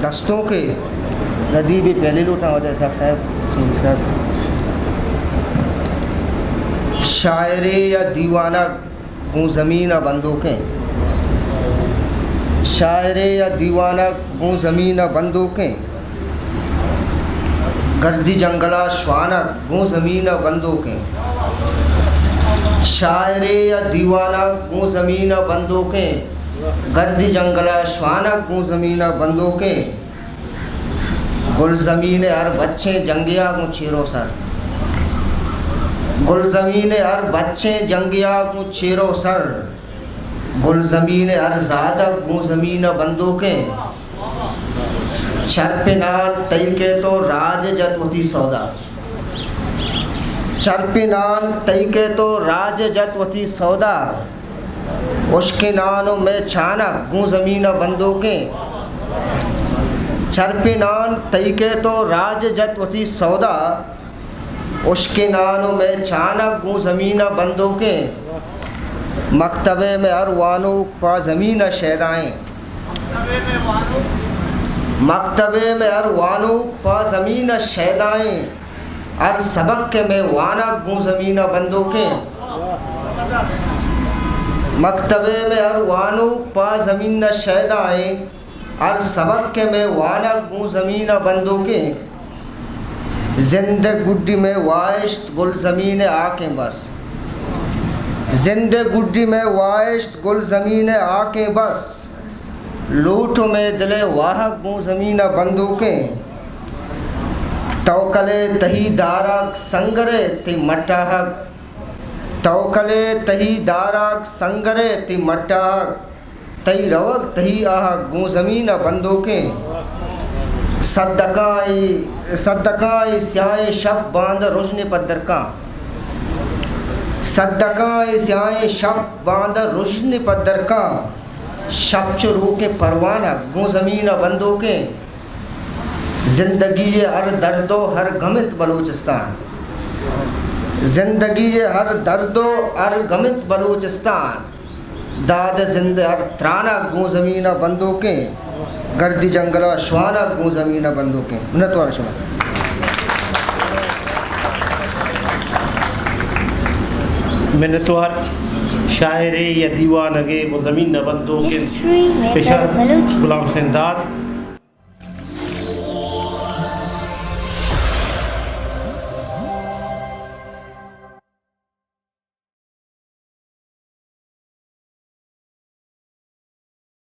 दस्तों के नदी भी पहले लूटा हो जाए साहब शायरे या दीवाना गूं ज़मीन बंदूकें, शायरे या दीवाना गूं ज़मीन बंदूकें, गर्दी जंगला श्वाना गूं ज़मीन बंदूकें, शायरे या दीवाना गूं ज़मीन बंदूकें, गर्दी जंगला श्वाना गूं ज़मीन बंदूकें, गुल ज़मीन हर बच्चे जंगिया गूं चेरो सर, गुल ज़मीन हर बच्चे जंगिया गूं चेरो सर, गुल ज़मीन हर ज़ादा गूं ज़मीन बंदूकें, चरपिनान तई के तो राज जतवती सौदा, चरपिनान तई के तो राज जतवती सौदा, उसके नानों में छाना गूं ज़मीन बंदूकें, चरपिनान तई के तो राज जतवती सौदा, उसके नानों में छाना गूं ज़मीन बंदूकें, मकतबे में अरवानो पा ज़मीन शहदाएँ, मकतबे में अरवानो पा ज़मीन शहदाएँ, अर सबक के में वाना गूं ज़मीन बंदूकें, मकतबे में अरवानो पा ज़मीन शहदाएँ, अर सबक के में वाना गूं ज़मीन बंदूकें, ज़िंदे गुड्डी में वाइश्त गुल ज़मीन आके बस, ज़िंदे गुड्डी में वाइश्त गुल ज़मीन आके बस, लूट में दिले वाह गूं ज़मीन बंदूकें, तौकले तही दाराक संगरे ती मटाहक, तौकले तही दाराक संगरे ती मटाहक, तई रवक तही आह गूं ज़मीन बंदूकें, सद्दकाई स्याए शब बांध रुजने पद्दर का, सद्दकाई स्याए शब बांध रुजने पद्दर का, शब चुरू के परवाना गूं ज़मीन बंदूकें, ज़िंदगी हर दर्दो हर गमित बलूचिस्तान, ज़िंदगी हर दर्दो हर गमित बलूचिस्तान, दाद जिंद हर त्राना गूं ज़मीन बंदूकें, गर्दी जंगला श्वाना गूं ज़मीन बंदूकें। मिन्नतवार शुमा मिन्नतवार शायरे या दीवानगे वो ज़मीन बंदूकें पेशा गुलाम हुसैन दाद।